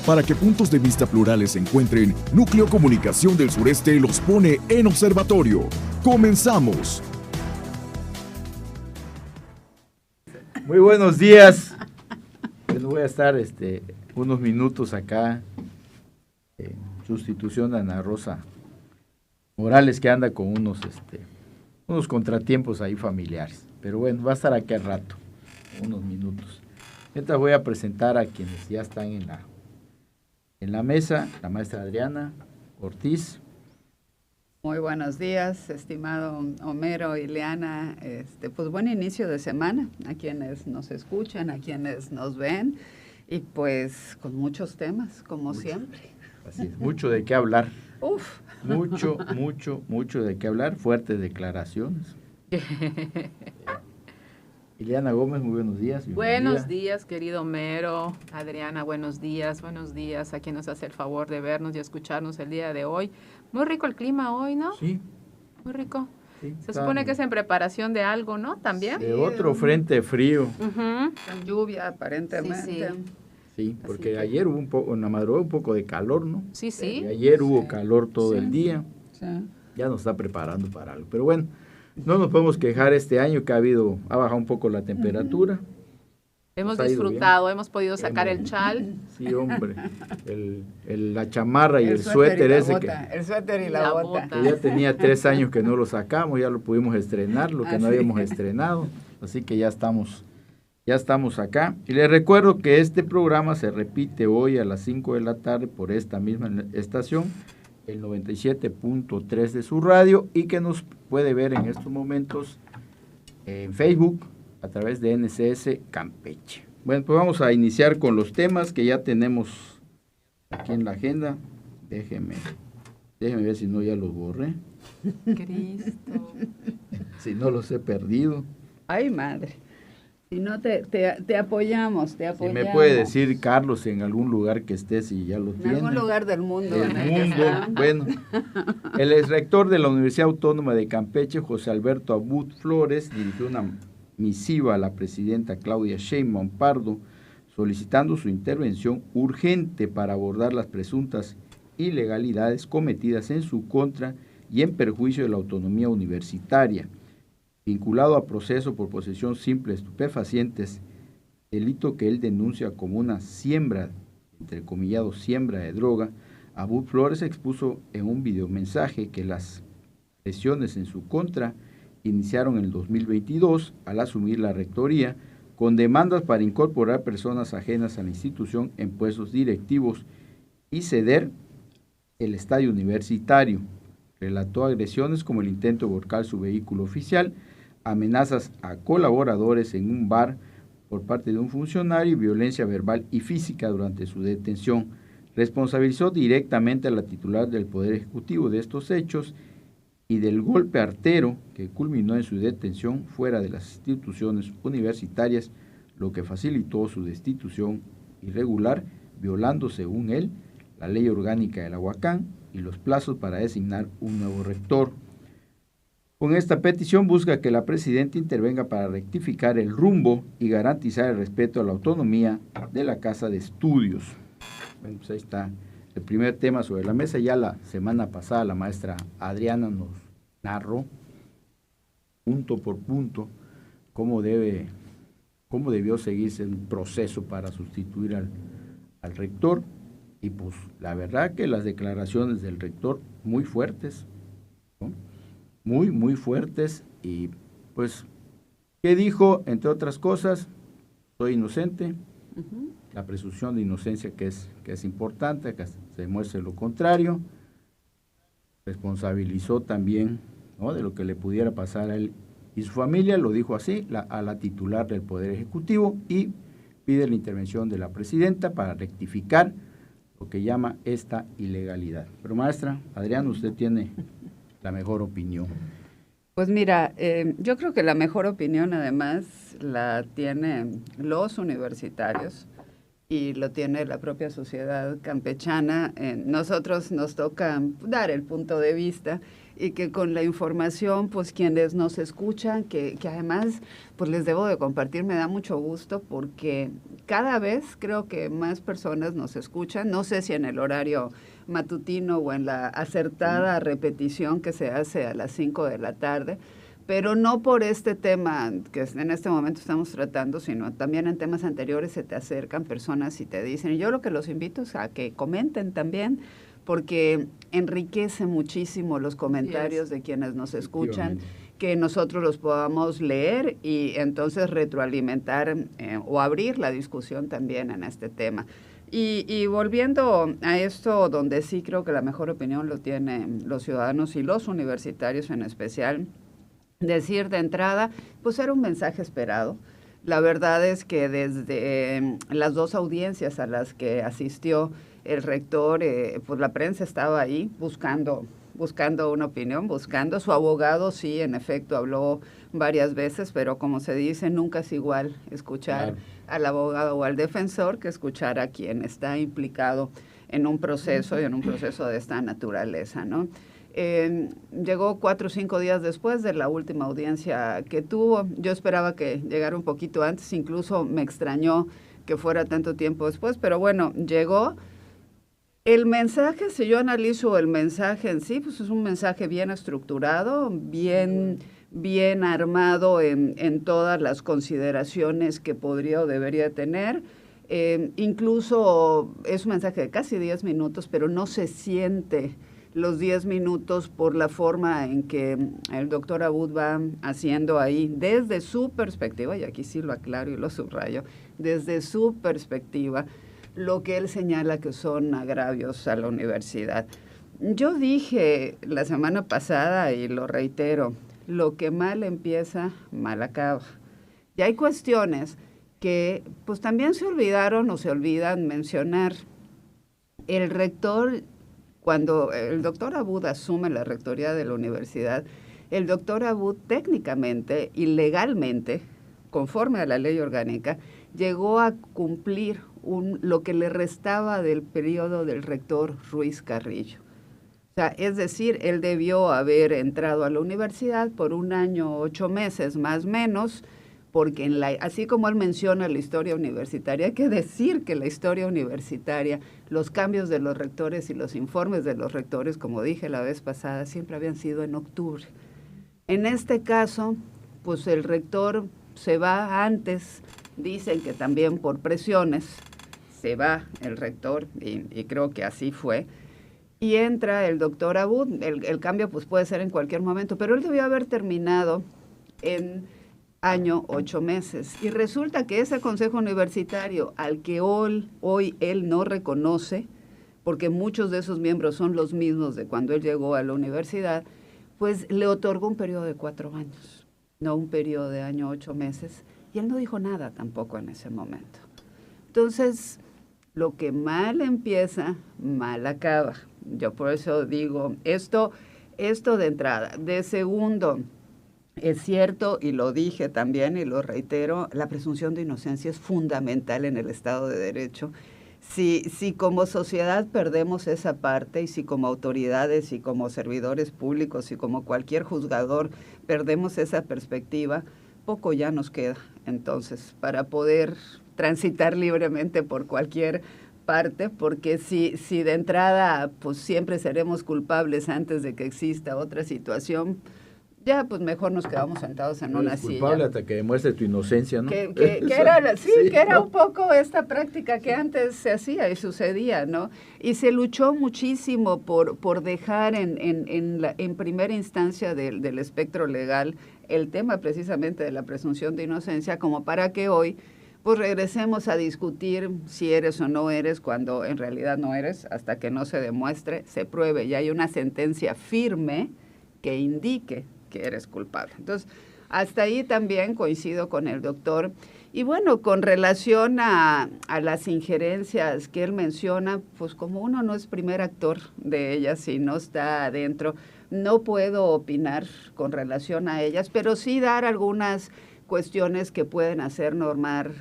Para que puntos de vista plurales se encuentren, Núcleo Comunicación del Sureste los pone en observatorio. ¡Comenzamos! Muy buenos días. Bueno, voy a estar unos minutos acá en sustitución de Ana Rosa Morales, que anda con unos contratiempos ahí familiares. Pero bueno, va a estar aquí al rato, unos minutos. Mientras voy a presentar a quienes ya están en la mesa, la maestra Adriana Ortiz. Muy buenos días, estimado Homero y Ileana. Pues buen inicio de semana a quienes nos escuchan, a quienes nos ven, y pues con muchos temas, como siempre. Así es, mucho de qué hablar. Uf. Mucho de qué hablar, fuertes declaraciones. Ileana Gómez, muy buenos días. Buenos días, querido Homero. Adriana, buenos días a quien nos hace el favor de vernos y escucharnos el día de hoy. Muy rico el clima hoy, ¿no? Sí. Muy rico. Sí, Se supone que es en preparación de algo, ¿no? También. De otro frente frío. Con lluvia, aparentemente. Sí, porque ayer hubo en la madrugada un poco de calor, ¿no? Sí. Y ayer hubo calor todo el día. Sí. Ya nos está preparando para algo. Pero bueno, no nos podemos quejar este año que ha bajado un poco la temperatura. Hemos disfrutado, hemos podido sacar el chal. Sí, hombre. La chamarra y el suéter ese el suéter y la bota. Que ya tenía 3 años que no lo sacamos, ya lo pudimos estrenar, lo que no habíamos estrenado. Así que ya estamos acá. Y les recuerdo que este programa se repite hoy a las 5 de la tarde por esta misma estación, el 97.3 de su radio, y que nos puede ver en estos momentos en Facebook a través de NCS Campeche. Bueno, pues vamos a iniciar con los temas que ya tenemos aquí en la agenda. Déjeme ver si no ya los borré. Cristo. Si no los he perdido. Ay, madre. Si no, te apoyamos. Si me puede decir, Carlos, en algún lugar que esté, si ya lo tiene. En algún lugar del mundo. Bueno, el exrector de la Universidad Autónoma de Campeche, José Alberto Abud Flores, dirigió una misiva a la presidenta Claudia Sheinbaum Pardo, solicitando su intervención urgente para abordar las presuntas ilegalidades cometidas en su contra y en perjuicio de la autonomía universitaria, vinculado a proceso por posesión simple de estupefacientes, delito que él denuncia como una siembra, entrecomillado, siembra de droga. Abud Flores expuso en un videomensaje que las presiones en su contra iniciaron en el 2022 al asumir la rectoría, con demandas para incorporar personas ajenas a la institución en puestos directivos y ceder el estadio universitario. Relató agresiones como el intento de volcar su vehículo oficial, amenazas a colaboradores en un bar por parte de un funcionario y violencia verbal y física durante su detención. Responsabilizó directamente a la titular del Poder Ejecutivo de estos hechos y del golpe artero que culminó en su detención fuera de las instituciones universitarias, lo que facilitó su destitución irregular, violando, según él, la ley orgánica de la UACAN y los plazos para designar un nuevo rector. Con esta petición busca que la presidenta intervenga para rectificar el rumbo y garantizar el respeto a la autonomía de la Casa de Estudios. Bueno, pues ahí está el primer tema sobre la mesa. Ya la semana pasada la maestra Adriana nos narró punto por punto cómo debió seguirse el proceso para sustituir al rector, y pues la verdad que las declaraciones del rector muy fuertes, ¿no? Muy fuertes, y pues, ¿qué dijo? Entre otras cosas, soy inocente, la presunción de inocencia que es importante, que se demuestre lo contrario. Responsabilizó también, ¿no?, de lo que le pudiera pasar a él y su familia, lo dijo así, a la titular del Poder Ejecutivo, y pide la intervención de la presidenta para rectificar lo que llama esta ilegalidad. Pero maestra Adriana, usted tiene la mejor opinión. Pues mira, yo creo que la mejor opinión además la tienen los universitarios y lo tiene la propia sociedad campechana. Nosotros nos toca dar el punto de vista y que con la información, pues quienes nos escuchan, que además, pues les debo de compartir, me da mucho gusto porque cada vez creo que más personas nos escuchan, no sé si en el horario matutino o en la acertada repetición que se hace a las 5 de la tarde, pero no por este tema que en este momento estamos tratando, sino también en temas anteriores se te acercan personas y te dicen, y yo lo que los invito es a que comenten también, porque enriquece muchísimo los comentarios de quienes nos escuchan, que nosotros los podamos leer y entonces retroalimentar o abrir la discusión también en este tema. Y volviendo a esto, donde sí creo que la mejor opinión lo tienen los ciudadanos y los universitarios en especial, decir de entrada, pues era un mensaje esperado. La verdad es que desde las 2 audiencias a las que asistió el rector, pues la prensa estaba ahí buscando una opinión, buscando. Su abogado sí, en efecto, habló varias veces, pero como se dice, nunca es igual escuchar al abogado o al defensor que escuchar a quien está implicado en un proceso y en un proceso de esta naturaleza, ¿no? Llegó 4 o 5 días después de la última audiencia que tuvo. Yo esperaba que llegara un poquito antes, incluso me extrañó que fuera tanto tiempo después, pero bueno, llegó. El mensaje, si yo analizo el mensaje en sí, pues es un mensaje bien estructurado, bien armado en todas las consideraciones que podría o debería tener. Incluso es un mensaje de casi 10 minutos, pero no se siente los 10 minutos por la forma en que el doctor Abud va haciendo ahí, desde su perspectiva, y aquí sí lo aclaro y lo subrayo, desde su perspectiva, lo que él señala que son agravios a la universidad. Yo dije la semana pasada, y lo reitero, lo que mal empieza, mal acaba. Y hay cuestiones que pues también se olvidaron o se olvidan mencionar. El rector, cuando el doctor Abud asume la rectoría de la universidad, el doctor Abud técnicamente y legalmente, conforme a la ley orgánica, llegó a cumplir lo que le restaba del periodo del rector Ruiz Carrillo. O sea, es decir, él debió haber entrado a la universidad por 1 año, 8 meses, más o menos, porque así como él menciona la historia universitaria, hay que decir que la historia universitaria, los cambios de los rectores y los informes de los rectores, como dije la vez pasada, siempre habían sido en octubre. En este caso, pues el rector se va antes, dicen que también por presiones, se va el rector, y creo que así fue, y entra el doctor Abud. El cambio pues puede ser en cualquier momento, pero él debió haber terminado en 1 año, 8 meses. Y resulta que ese consejo universitario, al que hoy él no reconoce, porque muchos de esos miembros son los mismos de cuando él llegó a la universidad, pues le otorgó un periodo de 4 años, no un periodo de 1 año, 8 meses, y él no dijo nada tampoco en ese momento. Entonces, lo que mal empieza, mal acaba. Yo por eso digo, esto de entrada. De segundo, es cierto, y lo dije también y lo reitero, la presunción de inocencia es fundamental en el Estado de Derecho. Si como sociedad perdemos esa parte, y si como autoridades y como servidores públicos y como cualquier juzgador perdemos esa perspectiva, poco ya nos queda entonces para poder transitar libremente por cualquier parte, porque si de entrada pues siempre seremos culpables antes de que exista otra situación, ya pues mejor nos quedamos sentados en una silla. Culpable hasta que demuestre tu inocencia, ¿no? Que era un poco esta práctica que antes se hacía y sucedía, ¿no? Y se luchó muchísimo por dejar en primera instancia del espectro legal el tema precisamente de la presunción de inocencia, como para que hoy pues regresemos a discutir si eres o no eres, cuando en realidad no eres, hasta que no se demuestre, se pruebe y hay una sentencia firme que indique que eres culpable. Entonces, hasta ahí también coincido con el doctor. Y bueno, con relación a las injerencias que él menciona, pues como uno no es primer actor de ellas y no está adentro, no puedo opinar con relación a ellas, pero sí dar algunas cuestiones que pueden hacer normar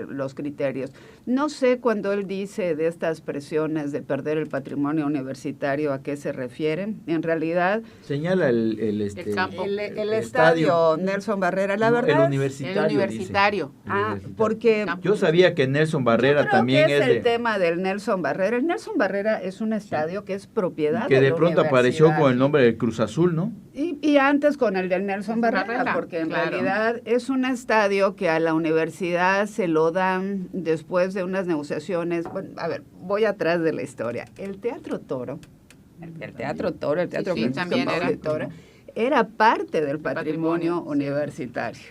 los criterios. No sé cuando él dice de estas presiones de perder el patrimonio universitario a qué se refiere. En realidad, Señala el campo. el estadio Nelson Barrera, la verdad. El universitario. El universitario. Dice. Ah, Universitario. porque Yo sabía que Nelson Barrera yo creo también que es es el de... tema del Nelson Barrera. El Nelson Barrera es un estadio que es propiedad que de de la pronto apareció universidad. con el nombre del Cruz Azul, ¿no? Y antes con el del Nelson Barrera, porque en claro. realidad es un estadio que a la universidad se lo dan después de unas negociaciones. Bueno, a ver, voy atrás de la historia. El Teatro Toro, el Teatro Sí, Francisco también Paula era. Toro, era parte del patrimonio sí. universitario.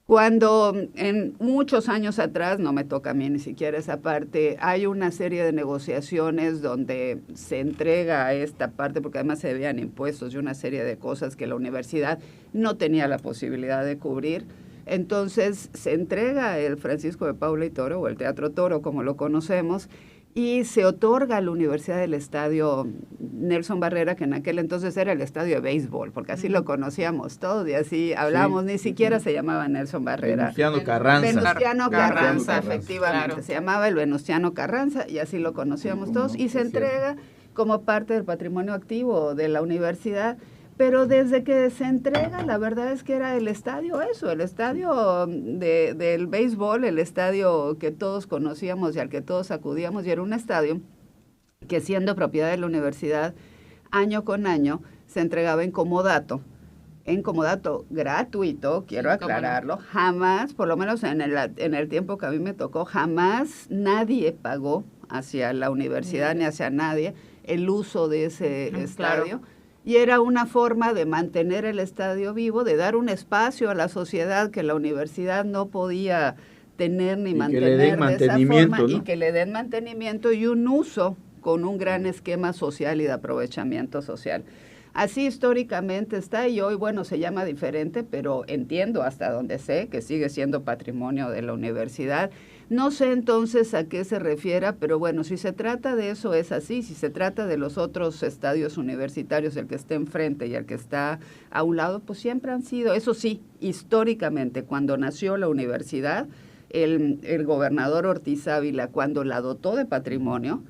Cuando en muchos años atrás, no me toca a mí ni siquiera esa parte, hay una serie de negociaciones donde se entrega a esta parte, porque además se debían impuestos y una serie de cosas que la universidad no tenía la posibilidad de cubrir. Entonces se entrega el Francisco de Paula y Toro, o el Teatro Toro como lo conocemos, y se otorga a la Universidad del Estadio Nelson Barrera, que en aquel entonces era el estadio de béisbol, porque así lo conocíamos todos y así hablábamos, ni siquiera se llamaba Nelson Barrera. Venustiano Carranza. Venustiano Carranza, Carranza, efectivamente, claro. se llamaba el Venustiano Carranza y así lo conocíamos todos, y se entrega como parte del patrimonio activo de la universidad. Pero desde que se entrega, la verdad es que era el estadio eso, el estadio del béisbol, el estadio que todos conocíamos y al que todos acudíamos, y era un estadio que, siendo propiedad de la universidad, año con año se entregaba en comodato gratuito, quiero Sí, cómo no. aclararlo. Jamás, por lo menos en el tiempo que a mí me tocó, jamás nadie pagó hacia la universidad ni hacia nadie el uso de ese estadio. Claro. Y era una forma de mantener el estadio vivo, de dar un espacio a la sociedad que la universidad no podía tener ni mantener le den de esa mantenimiento, forma, ¿no? y que le den mantenimiento y un uso con un gran esquema social y de aprovechamiento social. Así históricamente está, y hoy, bueno, se llama diferente, pero entiendo hasta donde sé que sigue siendo patrimonio de la universidad. No sé entonces a qué se refiera, pero bueno, si se trata de eso es así. Si se trata de los otros estadios universitarios, el que está enfrente y el que está a un lado, pues siempre han sido, eso sí, históricamente, cuando nació la universidad, el gobernador Ortiz Ávila, cuando la dotó de patrimonio,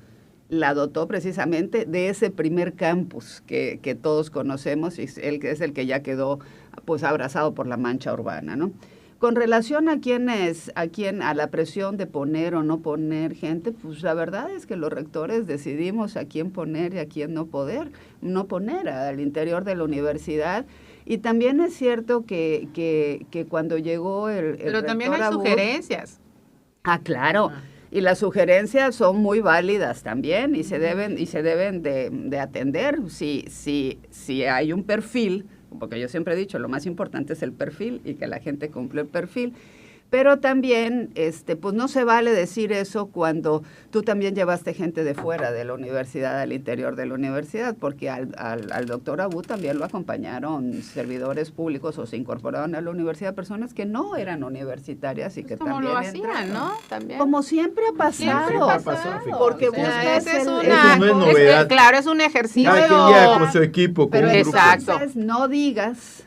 la dotó precisamente de ese primer campus que todos conocemos, y es el que ya quedó pues abrazado por la mancha urbana, ¿no? Con relación a la presión de poner o no poner gente, pues la verdad es que los rectores decidimos a quién poner y a quién no poner al interior de la universidad. Y también es cierto que cuando llegó el Pero también hay rector Abud, sugerencias. Ah, claro. Y las sugerencias son muy válidas también y se deben de atender. Si hay un perfil, porque yo siempre he dicho, lo más importante es el perfil y que la gente cumpla el perfil. Pero también, pues no se vale decir eso cuando tú también llevaste gente de fuera de la universidad al interior de la universidad, porque al doctor Abud también lo acompañaron servidores públicos o se incorporaron a la universidad personas que no eran universitarias y que Como también lo hacían, entraron. ¿no? También. Como siempre ha pasado. Siempre ha pasado. Porque O sea, buscas ese es el- una, Eso no es novedad. claro, es un ejercicio. Cada quien llega con su equipo, con Pero un grupo. Exacto. entonces no digas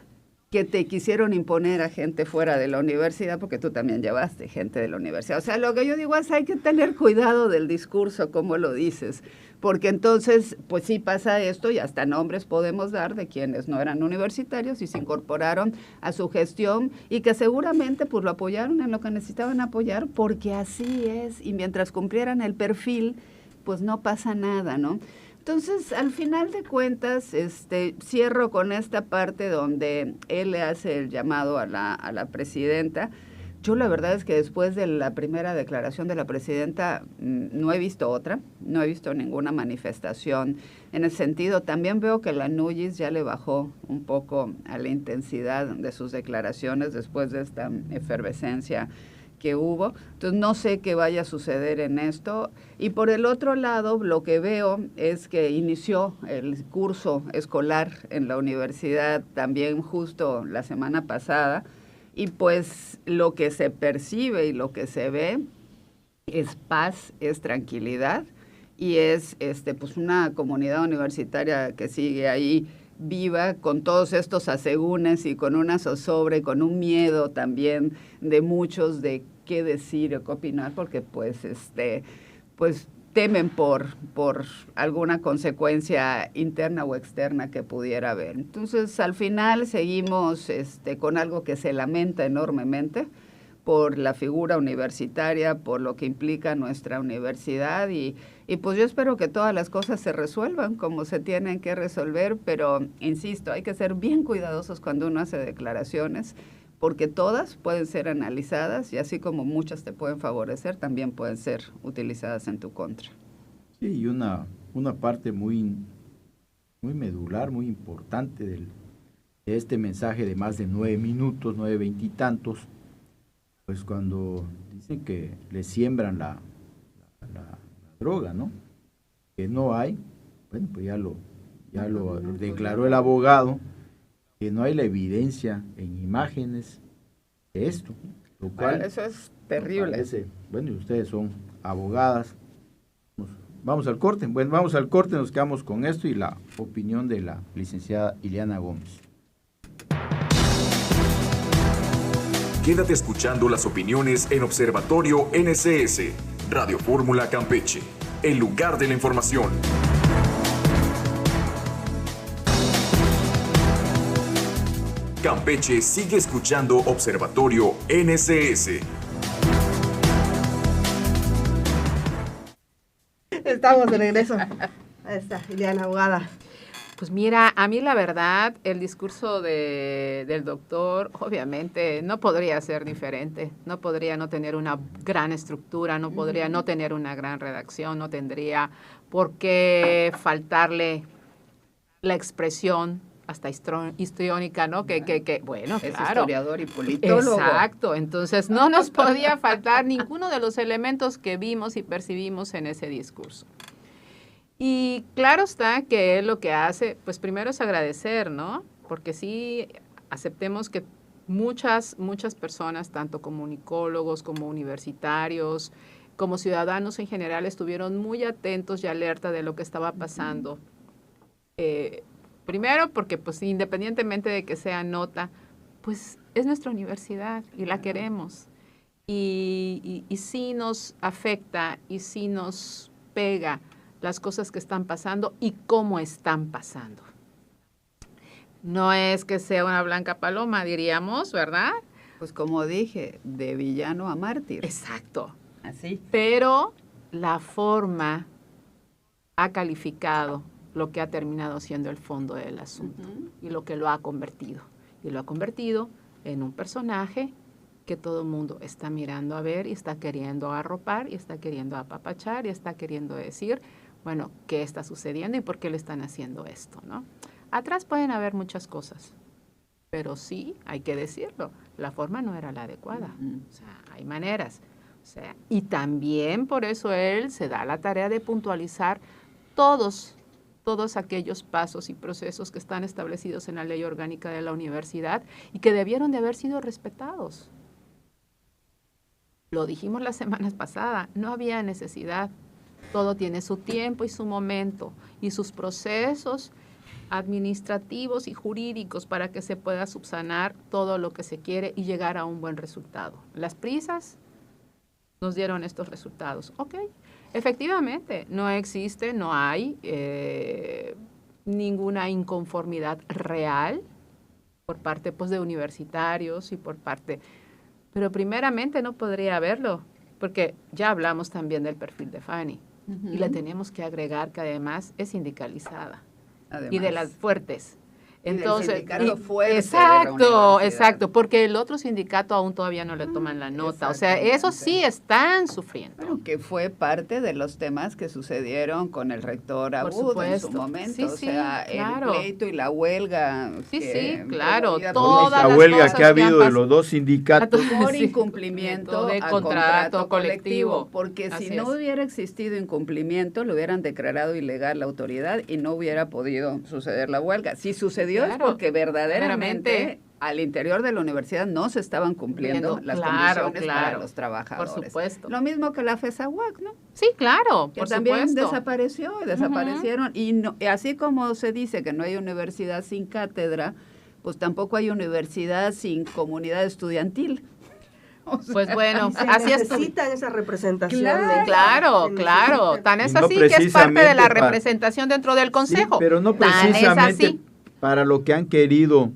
que te quisieron imponer a gente fuera de la universidad, porque tú también llevaste gente de la universidad. O sea, lo que yo digo es hay que tener cuidado del discurso, como lo dices, porque entonces, pues sí pasa esto y hasta nombres podemos dar de quienes no eran universitarios y se incorporaron a su gestión y que seguramente pues lo apoyaron en lo que necesitaban apoyar, porque así es, y mientras cumplieran el perfil, pues no pasa nada, ¿no? Entonces, al final de cuentas, cierro con esta parte donde él le hace el llamado a la presidenta. Yo la verdad es que después de la primera declaración de la presidenta no he visto otra, no he visto ninguna manifestación en ese sentido. También veo que la Núñez ya le bajó un poco a la intensidad de sus declaraciones después de esta efervescencia que hubo. Entonces no sé qué vaya a suceder en esto. Y por el otro lado, lo que veo es que inició el curso escolar en la universidad también justo la semana pasada, y pues lo que se percibe y lo que se ve es paz, es tranquilidad, y es pues una comunidad universitaria que sigue ahí viva con todos estos asegúnes y con una zozobra y con un miedo también de muchos de qué decir o qué opinar, porque pues temen por alguna consecuencia interna o externa que pudiera haber. Entonces, al final seguimos con algo que se lamenta enormemente por la figura universitaria, por lo que implica nuestra universidad y pues yo espero que todas las cosas se resuelvan como se tienen que resolver, pero insisto, hay que ser bien cuidadosos cuando uno hace declaraciones, porque todas pueden ser analizadas y así como muchas te pueden favorecer, también pueden ser utilizadas en tu contra. Sí, y una parte muy medular, muy importante de este mensaje de más de 9 minutos, 9:20 y tantos, pues cuando dicen que le siembran la droga, ¿no? Que no hay, bueno, pues ya lo declaró el abogado, que no hay la evidencia en imágenes de esto, lo cual eso es terrible. Parece, bueno, y ustedes son abogadas. Vamos al corte, nos quedamos con esto y la opinión de la licenciada Ileana Gómez. Quédate escuchando las opiniones en Observatorio NCS, Radio Fórmula Campeche, el lugar de la información. Campeche sigue escuchando Observatorio NCS. Estamos de regreso. Ahí está, Ileana, abogada. Pues mira, a mí la verdad, el discurso del doctor, obviamente, no podría ser diferente. No podría no tener una gran estructura, no podría no tener una gran redacción, no tendría por qué faltarle la expresión hasta histriónica, ¿no? Que bueno, es claro. Historiador y politólogo. Exacto, entonces no nos podía faltar ninguno de los elementos que vimos y percibimos en ese discurso. Y claro está que él lo que hace, pues primero es agradecer, ¿no? Porque sí, aceptemos que muchas personas, tanto comunicólogos como universitarios, como ciudadanos en general, estuvieron muy atentos y alerta de lo que estaba pasando. Primero porque, pues, independientemente de que sea nota, pues es nuestra universidad y la queremos. Y sí nos afecta y sí nos pega las cosas que están pasando y cómo están pasando. No es que sea una blanca paloma, diríamos, ¿verdad? Pues como dije, de villano a mártir. Exacto. Así. Pero la forma ha calificado lo que ha terminado siendo el fondo del asunto y lo que lo ha convertido. Y lo ha convertido en un personaje que todo el mundo está mirando a ver y está queriendo arropar y está queriendo apapachar y está queriendo decir, bueno, ¿qué está sucediendo y por qué le están haciendo esto, ¿no? Atrás pueden haber muchas cosas, pero sí, hay que decirlo, la forma no era la adecuada. O sea, hay maneras. O sea, y también por eso él se da la tarea de puntualizar todos aquellos pasos y procesos que están establecidos en la ley orgánica de la universidad y que debieron de haber sido respetados. Lo dijimos la semana pasada, no había necesidad. Todo tiene su tiempo y su momento y sus procesos administrativos y jurídicos para que se pueda subsanar todo lo que se quiere y llegar a un buen resultado. Las prisas nos dieron estos resultados. Ok, efectivamente, no hay ninguna inconformidad real por parte, pues, de universitarios y por parte... Pero primeramente no podría haberlo, porque ya hablamos también del perfil de Fanny. Y le tenemos que agregar que además es sindicalizada. Además. Y de las fuertes. Entonces, exacto, porque el otro sindicato aún todavía no le toman la nota. O sea, eso sí están sufriendo. Bueno, que fue parte de los temas que sucedieron con el rector Abud en su momento. Sí, o sea, claro. El pleito y la huelga. Sí, claro. Toda la huelga que ha habido de los dos sindicatos. Por incumplimiento de contrato colectivo. Porque si no hubiera existido incumplimiento, lo hubieran declarado ilegal la autoridad y no hubiera podido suceder la huelga. Si sucedió es porque verdaderamente al interior de la universidad no se estaban cumpliendo las condiciones para los trabajadores. Por supuesto. Lo mismo que la FESAUAC, ¿no? Sí, claro, que también desaparecieron. Y no, así como se dice que no hay universidad sin cátedra, pues tampoco hay universidad sin comunidad estudiantil. O sea, Pues bueno, Y se así es. necesitan esa representación. Claro, Se claro. necesitan. Tan es Y no así que es parte de la precisamente representación dentro del consejo. Sí, pero no Tan es precisamente así. para lo que han querido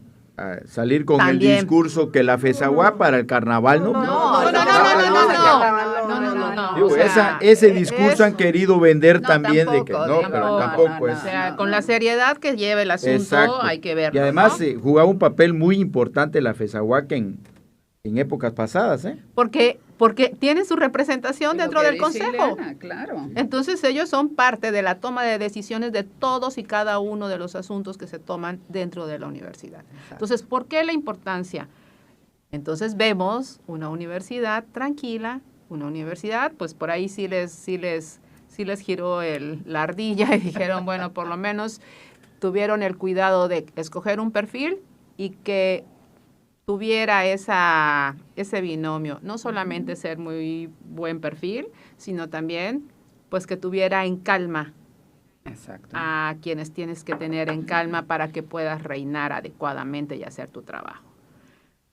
salir con También. el discurso que la FESAGUA para el carnaval, ¿no? No. Digo, O sea, ese discurso han querido vender No, también de que tampoco, no, pero no, tampoco no, es. O sea, con la seriedad que lleva el asunto, Exacto. hay que verlo. Y además ¿no? jugaba un papel muy importante la FESAGUA que en épocas pasadas, ¿eh? Porque tienen su representación lo dentro que del dice consejo. Ileana, claro. Entonces ellos son parte de la toma de decisiones de todos y cada uno de los asuntos que se toman dentro de la universidad. Entonces, ¿por qué la importancia? Entonces vemos una universidad tranquila, una universidad, pues por ahí sí les giró la ardilla y dijeron, bueno, por lo menos tuvieron el cuidado de escoger un perfil y que tuviera ese binomio, no solamente ser muy buen perfil, sino también pues que tuviera en calma Exacto. a quienes tienes que tener en calma para que puedas reinar adecuadamente y hacer tu trabajo.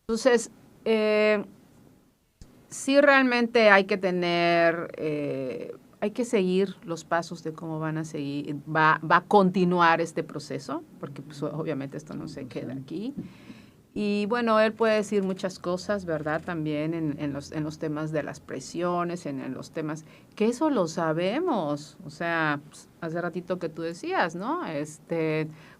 Entonces, sí realmente hay que tener, hay que seguir los pasos de cómo van a seguir, va a continuar este proceso, porque pues, obviamente esto no se queda aquí. Y bueno, él puede decir muchas cosas, ¿verdad? También en los temas de las presiones, en los temas, que eso lo sabemos. O sea, pues, hace ratito que tú decías, ¿no?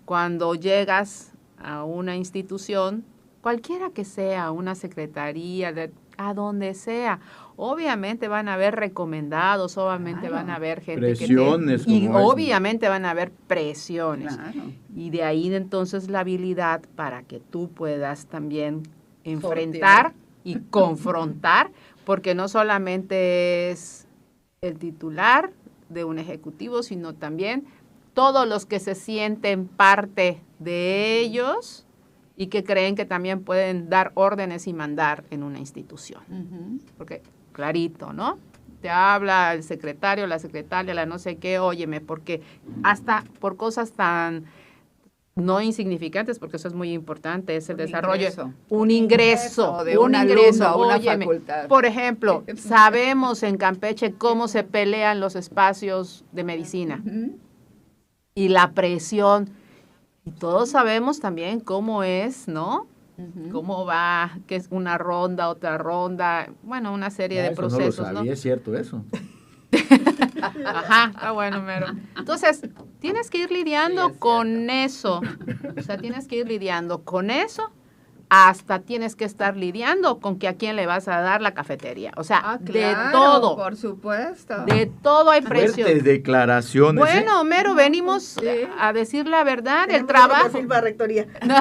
Cuando llegas a una institución, cualquiera que sea, una secretaría, a donde sea, obviamente van a haber recomendados, obviamente Claro. van a haber gente Presiones, y como es. obviamente van a haber presiones. Claro. Y de ahí entonces la habilidad para que tú puedas también enfrentar y confrontar, porque no solamente es el titular de un ejecutivo, sino también todos los que se sienten parte de ellos y que creen que también pueden dar órdenes y mandar en una institución. Ujú. Porque, clarito, ¿no? Te habla el secretario, la secretaria, la no sé qué, óyeme, porque hasta por cosas tan no insignificantes, porque eso es muy importante, es el desarrollo. Un ingreso de un alumno a una facultad. Por ejemplo, sabemos en Campeche cómo se pelean los espacios de medicina Ujú. y la presión. Y todos sabemos también cómo es, ¿no? Ujú. Cómo va, que es una ronda, otra ronda, bueno, una serie de Eso procesos, no lo sabía, es cierto eso. Ajá, está bueno, mero. Entonces, tienes que ir lidiando Sí, es con eso. O sea, tienes que ir lidiando con eso, hasta tienes que estar lidiando con que a quién le vas a dar la cafetería. O sea, Ah, de claro, todo. por supuesto. De todo hay presión. Fuertes declaraciones. ¿eh? Bueno, Mero, venimos a decir la verdad, el Tenemos trabajo. perfil para rectoría. No,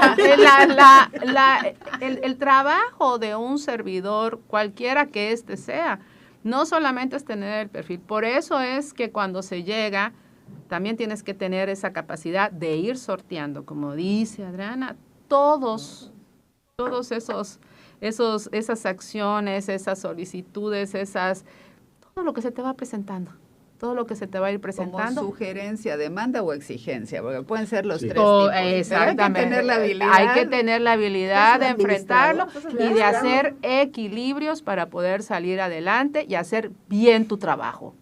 el trabajo de un servidor, cualquiera que éste sea, no solamente es tener el perfil. Por eso es que cuando se llega, también tienes que tener esa capacidad de ir sorteando, como dice Adriana, todas esas acciones, esas solicitudes, todo lo que se te va presentando. Todo lo que se te va a ir presentando. Como sugerencia, demanda o exigencia, porque pueden ser los tres Oh, tipos. Pero exactamente. hay que tener la habilidad. Hay que tener la habilidad de Pues el enfrentarlo administrador, y de claro. hacer equilibrios para poder salir adelante y hacer bien tu trabajo.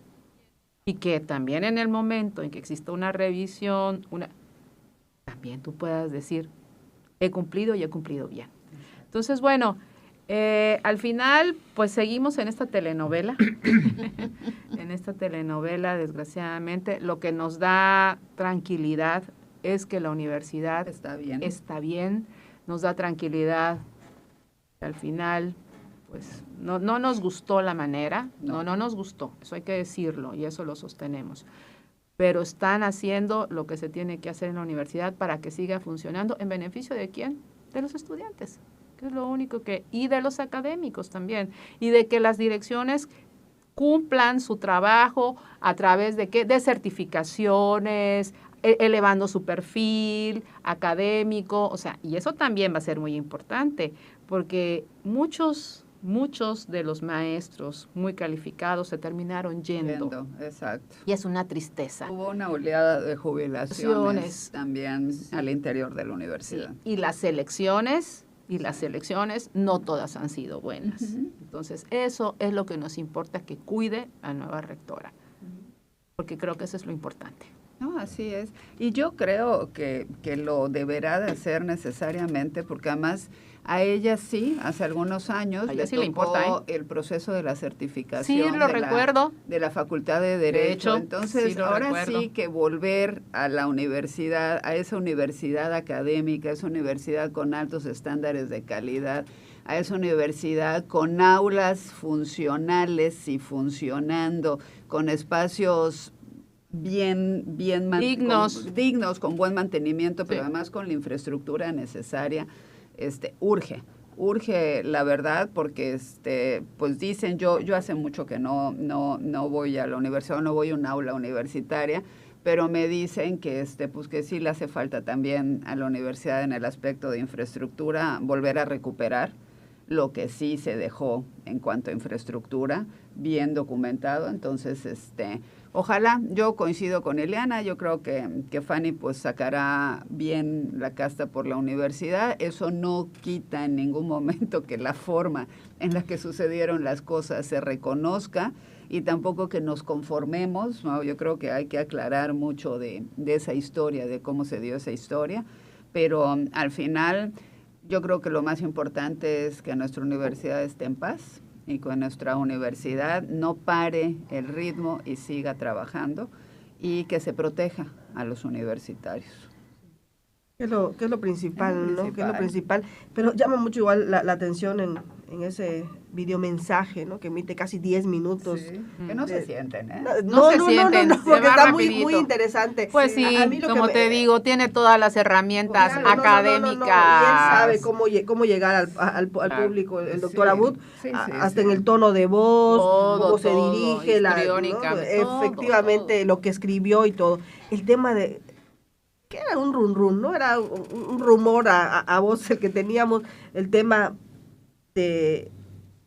Y que también en el momento en que exista una revisión, también tú puedas decir, he cumplido y he cumplido bien. Entonces, bueno, al final, pues seguimos en esta telenovela. En esta telenovela, desgraciadamente, lo que nos da tranquilidad es que la universidad Está bien. está bien, nos da tranquilidad. Al final, pues no nos gustó la manera, no nos gustó, eso hay que decirlo y eso lo sostenemos. Pero están haciendo lo que se tiene que hacer en la universidad para que siga funcionando en beneficio de ¿quién? De los estudiantes, que es lo único y de los académicos también, y de que las direcciones cumplan su trabajo a través de ¿qué? De certificaciones, elevando su perfil académico, o sea, y eso también va a ser muy importante, porque muchos de los maestros muy calificados se terminaron yendo. Exacto. Y es una tristeza. Hubo una oleada de jubilaciones también al interior de la universidad. Sí, y las elecciones no todas han sido buenas. Ujú. Entonces, eso es lo que nos importa, que cuide a la nueva rectora, porque creo que eso es lo importante. No, así es. Y yo creo que lo deberá de hacer necesariamente, porque además a ella sí, hace algunos años, A ella le sí tocó le importa, el proceso de la certificación Sí, lo recuerdo. de la Facultad de Derecho. Entonces, sí lo ahora recuerdo. sí que volver a la universidad, a esa universidad académica, esa universidad con altos estándares de calidad, a esa universidad con aulas funcionales y funcionando, con espacios dignos, con buen mantenimiento, pero además con la infraestructura necesaria, urge la verdad, porque pues dicen, yo hace mucho que no voy a la universidad, no voy a un aula universitaria, pero me dicen que pues que sí le hace falta también a la universidad en el aspecto de infraestructura volver a recuperar lo que sí se dejó en cuanto a infraestructura, bien documentado. Entonces, ojalá, yo coincido con Ileana, yo creo que Fanny pues sacará bien la casta por la universidad. Eso no quita en ningún momento que la forma en la que sucedieron las cosas se reconozca, y tampoco que nos conformemos, ¿no? Yo creo que hay que aclarar mucho de esa historia, de cómo se dio esa historia, pero al final yo creo que lo más importante es que nuestra universidad esté en paz y que nuestra universidad no pare el ritmo y siga trabajando, y que se proteja a los universitarios. ¿Qué es lo principal, ¿no? ¿Qué es lo principal? Pero llama mucho igual la atención en ese videomensaje, ¿no? Que emite casi 10 minutos. Sí, que no se sienten, ¿eh? No se sienten, se porque va está rapidito. muy interesante. Pues sí, A mí lo como que te digo, tiene todas las herramientas Claro, académicas. Y él sabe cómo llegar al público, el doctor Abud, hasta en el tono de voz, cómo se dirige, histriónicamente, efectivamente lo que escribió y todo. El tema de que era un run, ¿no? Era un rumor a voz el que teníamos, el tema de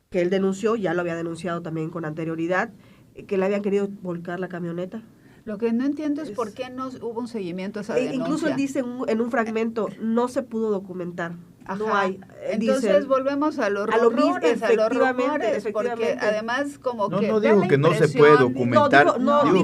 que él denunció, ya lo había denunciado también con anterioridad, que le habían querido volcar la camioneta. Lo que no entiendo es por qué no hubo un seguimiento a esa denuncia. Incluso él dice en un fragmento, no se pudo documentar. Ajá. No hay. Entonces dicen, volvemos a los mismo, rumores, efectivamente. porque además como que No da digo la que no se impresión- puede documentar, digo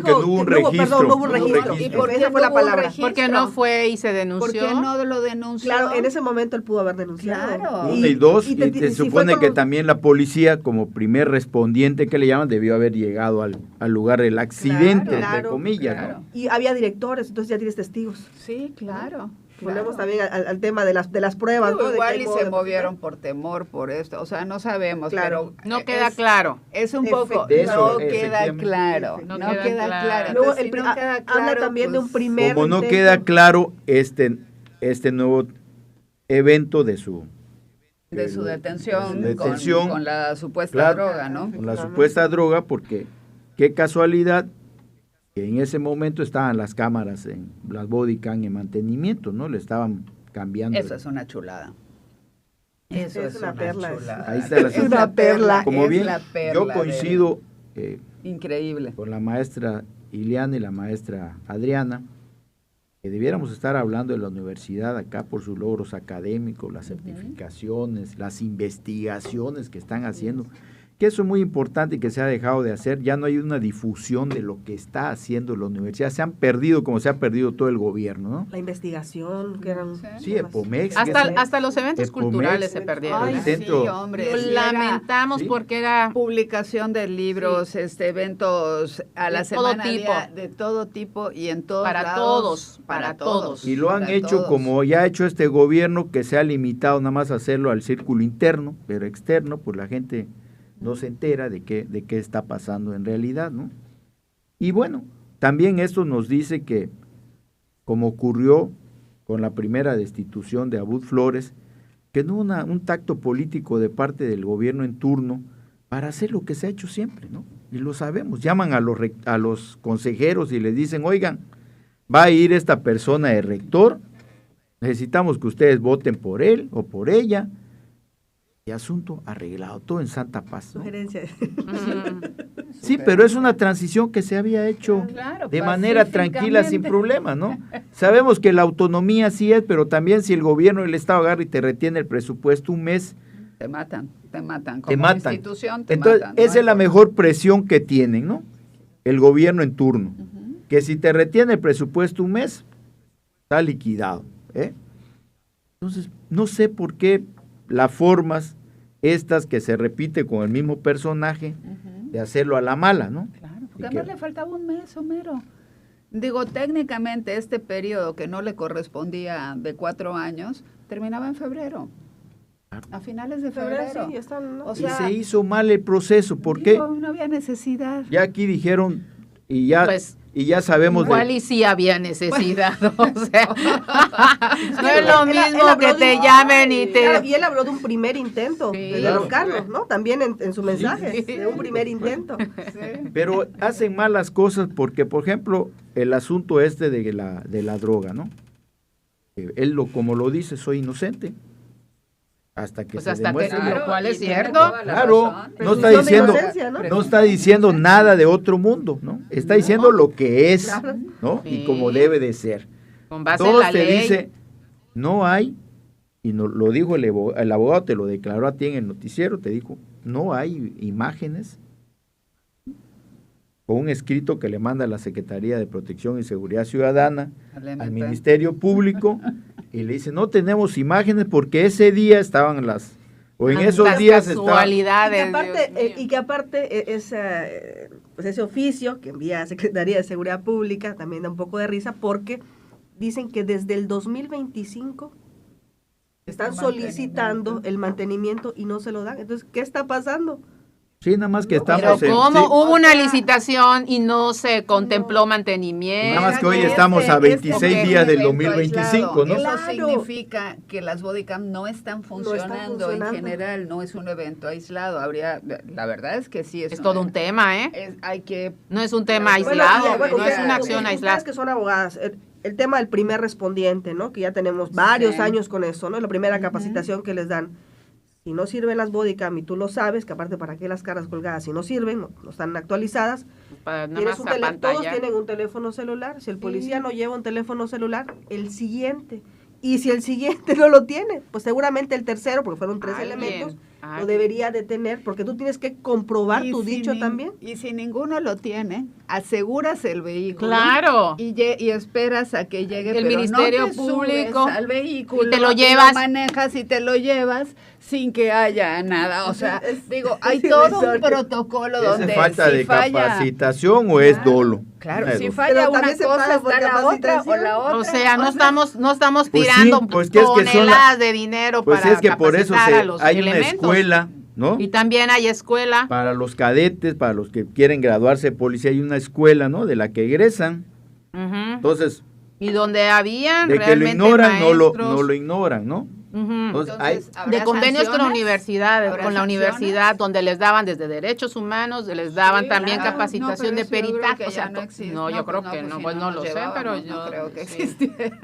que no hubo un registro. No hubo un registro. ¿Y por qué Esa fue la no hubo un palabra. registro? Porque no fue y se denunció. ¿Por qué no lo denunció? Claro, en ese momento él pudo haber denunciado. Claro. Una y dos, y si se supone fue que con- también la policía, como primer respondiente que le llaman, debió haber llegado al lugar del accidente, entre Claro, comillas, claro. ¿no? Y había directores, entonces ya tienes testigos. Sí, claro. Volvemos también al tema de las pruebas, Digo, ¿no? De igual qué y modo se de- movieron por temor, por esto, o sea, no sabemos, Claro. pero No queda claro. Es un poco, De eso, no queda efectivamente. claro, No no queda queda claro. claro. Luego, Entonces, si no queda habla claro, también de un pues, primer Como no intento. queda claro este nuevo evento de su detención, detención, con la supuesta claro, droga, ¿no? con la supuesta droga, porque qué casualidad que en ese momento estaban las cámaras, en las body cam en mantenimiento, ¿no? Le estaban cambiando. Eso es una chulada. Eso Es es una una perla. chulada. Ahí está la Es una perla. Como es bien, la perla yo de- coincido Increíble. con la maestra Ileana y la maestra Adriana, que debiéramos estar hablando de la universidad acá por sus logros académicos, las certificaciones, las investigaciones que están haciendo, que eso es muy importante y que se ha dejado de hacer. Ya no hay una difusión de lo que está haciendo la universidad. Se han perdido como se ha perdido todo el gobierno, ¿no? La investigación, que eran... Sí, Epomex. que Hasta los eventos Epomex, culturales se perdieron. Ay, el sí, centro. hombre. Lo sí, era lamentamos Sí. porque era... publicación de libros, eventos a la De todo semana tipo. de todo tipo y en todos Para lados, todos, para todos. Y lo han para hecho todos. como ya ha hecho este gobierno, que se ha limitado nada más a hacerlo al círculo interno, pero externo, pues la gente no se entera de qué está pasando en realidad, ¿no? Y bueno, también esto nos dice que, como ocurrió con la primera destitución de Abud Flores, que no hubo un tacto político de parte del gobierno en turno para hacer lo que se ha hecho siempre, ¿no? Y lo sabemos, llaman a los consejeros y les dicen, oigan, va a ir esta persona de rector, necesitamos que ustedes voten por él o por ella, y asunto arreglado, todo en santa paz, ¿no? Sugerencias. Sí, pero es una transición que se había hecho Claro, de manera tranquila, sin pacíficamente. problema, ¿no? Sabemos que la autonomía sí es, pero también si el gobierno del Estado agarra y te retiene el presupuesto un mes, te matan. Como te matan. institución te Entonces, matan. ¿no? esa es la mejor presión que tienen, ¿no? El gobierno en turno. Que si te retiene el presupuesto un mes, está liquidado. Entonces, no sé por qué las formas estas que se repite con el mismo personaje de hacerlo a la mala, ¿no? Claro, porque además le faltaba un mes, Homero. Digo, técnicamente este periodo que no le correspondía de 4 años, terminaba en febrero. A finales de febrero. Sí, están, ¿no? O Y sea, se hizo mal el proceso, ¿por qué? digo, no había necesidad. Ya aquí dijeron, y ya, Pues, y ya sabemos igual de... y sí había necesidad, o sea, no es lo Él mismo habló que de te un- llamen y te... Claro, y él habló de un primer intento Sí. de Claro. don Carlos, ¿no? También en su mensaje, de un primer intento. Sí. Pero hacen mal las cosas porque, por ejemplo, el asunto este de la droga, ¿no? Él, como lo dice, soy inocente. Hasta que Pues se hasta que- demuestre Claro, lo- cual es y tiene cierto. toda la Claro, razón. no está Presunción de diciendo, inocencia, ¿no? no está diciendo nada de otro mundo, ¿no? Está diciendo lo que es, Claro. ¿no? Sí. Y como debe de ser. Con base en Todos la te ley. dice, no hay, y no, lo dijo el abogado, te lo declaró a ti en el noticiero, te dijo, no hay imágenes, con un escrito que le manda la Secretaría de Protección y Seguridad Ciudadana Al al MP. Ministerio Público, y le dice, no tenemos imágenes porque ese día estaban o en esos Tantas días estaban... casualidades, Y que aparte pues ese oficio que envía a Secretaría de Seguridad Pública también da un poco de risa porque dicen que desde el 2025 están solicitando el mantenimiento y no se lo dan. Entonces, ¿qué está pasando? Sí, nada más que Pero estamos ¿cómo sí, hubo O una sea, licitación y no se contempló mantenimiento? Nada más que hoy Este- estamos a 26 este días del evento 2025, aislado. ¿no? Eso Claro. significa que las bodycam no están funcionando en funcionando. general, no es un evento aislado. La verdad es que sí Es todo un tema, ¿eh? hay que No es un tema Bueno, aislado, bueno, no es ustedes- una acción ustedes aislada. que son abogadas, el tema del primer respondiente, ¿no? Que ya tenemos varios Sí. años con eso, ¿no? La primera capacitación que les dan. Si no sirven las bodycam y tú lo sabes, que aparte para qué las caras colgadas si no sirven, no están actualizadas, Para nada tienes más todos apantallar. tienen un teléfono celular. Si el policía no lleva un teléfono celular, el siguiente. Y si el siguiente no lo tiene, pues seguramente el tercero, porque fueron 3 Alguien, elementos, lo alguien. debería de tener, porque tú tienes que comprobar Y tu si dicho también. Y si ninguno lo tiene, aseguras el vehículo. Claro. Y esperas a que llegue El pero Ministerio no te subes Público al vehículo y te lo llevas. manejas y te lo llevas sin que haya nada. O sea, digo, hay sí, todo un resort. protocolo ¿Es donde falta si de falla, capacitación o es dolo? Claro, Una de si dos. falla Pero una también se cosa paga por está la otra o capacitación. la otra. O sea, no estamos Pues sí, tirando pues que es que son toneladas de dinero Pues para es que por eso capacitar a los hay una elementos. escuela, ¿no? Y también hay escuela. Para los cadetes, para los que quieren graduarse de policía, hay una escuela, ¿no? De la que egresan. Ujú. Entonces, Y donde habían de que lo realmente ignoran, no maestros, lo ignoran, ¿no? ujú, Entonces, ¿habrá de convenios con la sanciones? universidad, ¿Habrá con la sanciones? universidad, donde les daban desde derechos humanos, les daban Sí, también claro. capacitación No, de pero eso yo creo peritaje. que O sea, ya no existe. no, yo creo que no, si pues no nos lo sé, pero llevábamos, yo no creo que sí. existiera.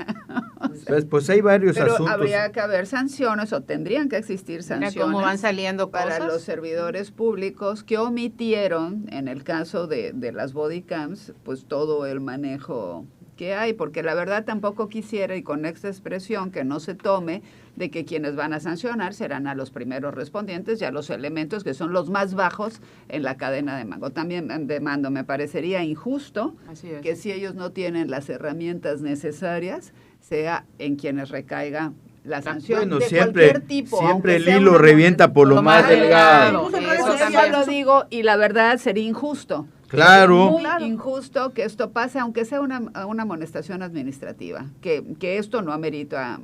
pues hay varios Pero asuntos. habría que haber sanciones o tendrían que existir Mira sanciones cómo van saliendo para cosas. los servidores públicos que omitieron, en el caso de las bodycams, pues todo el manejo que hay, porque la verdad tampoco quisiera, y con esta expresión, que no se tome de que quienes van a sancionar serán a los primeros respondientes y a los elementos que son los más bajos en la cadena de mando. También de mando me parecería injusto Así es. que si ellos no tienen las herramientas necesarias, sea en quienes recaiga la sanción Bueno, de siempre, cualquier tipo. siempre aunque el sea hilo una revienta por lo Lo más más delgado. Incluso en redes Eso sociales. también lo digo, y la verdad sería injusto. Claro. Muy Claro. injusto que esto pase, aunque sea una amonestación administrativa, que esto no amerita,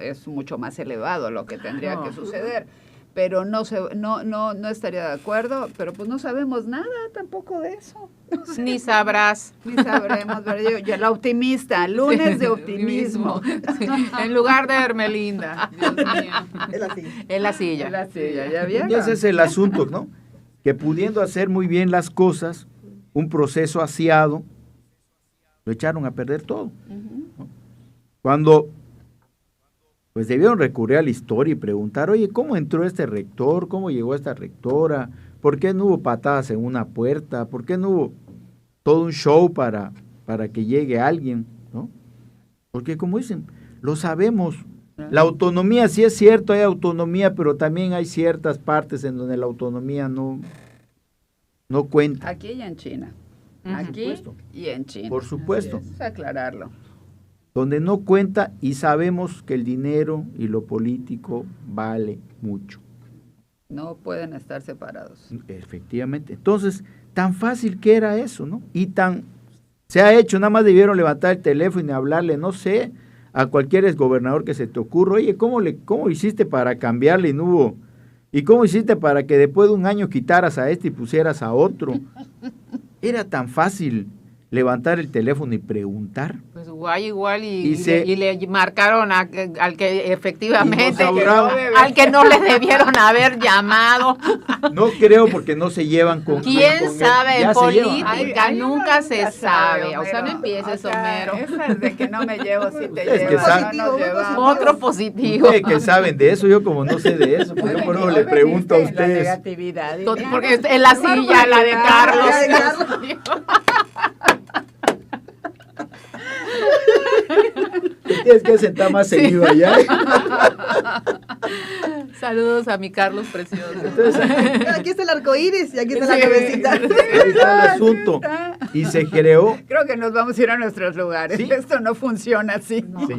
es mucho más elevado lo que tendría Claro. que suceder, pero no estaría de acuerdo, pero pues no sabemos nada tampoco de eso. Ni sabrás. Ni sabremos, ¿verdad? Yo la optimista, lunes de optimismo. Sí. En lugar de Hermelinda. Dios mío. Es así. En la silla. La silla, ¿ya vieron? Y ese es el asunto, ¿no? Que pudiendo hacer muy bien las cosas, un proceso aseado, lo echaron a perder todo. ¿No? Cuando pues debieron recurrir a la historia y preguntar, oye, ¿cómo entró este rector? ¿Cómo llegó esta rectora? ¿Por qué no hubo patadas en una puerta? ¿Por qué no hubo todo un show para que llegue alguien? ¿No? Porque como dicen, lo sabemos, La autonomía, sí es cierto, hay autonomía, pero también hay ciertas partes en donde la autonomía no cuenta. Aquí y en China. Ujú. Aquí y en China. Por supuesto. Así es aclararlo. Donde no cuenta, y sabemos que el dinero y lo político vale mucho. No pueden estar separados. Efectivamente. Entonces, tan fácil que era eso, ¿no? Y se ha hecho, nada más debieron levantar el teléfono y hablarle, no sé, a cualquier exgobernador que se te ocurra, oye, ¿cómo hiciste para cambiarle y no hubo? ¿Y cómo hiciste para que después de un año quitaras a este y pusieras a otro? Era tan fácil levantar el teléfono y preguntar. Pues igual Y le marcaron al que efectivamente, Y nos al que no le debieron haber llamado. No creo porque no se llevan con... ¿Quién con él. sabe? Ya En se llevan. política Ay, nunca se sabe. O Homero. sea, no empieces, O sea, Homero. Esa es de que no me llevo si te Ustedes que llevas. saben. No nos llevamos. Otro positivo. Ustedes que saben de eso, yo como no sé de eso, pues yo por eso le pregunto a La ustedes. negatividad. Porque en la silla, la de Carlos. Tienes que sentar más seguido allá. Saludos a mi Carlos precioso. Entonces, Aquí está el arco iris y aquí está la Sí. cabecita. ahí está el asunto. Y se creó. Creo que nos vamos a ir a nuestros lugares. Sí. Esto no funciona así. Sí.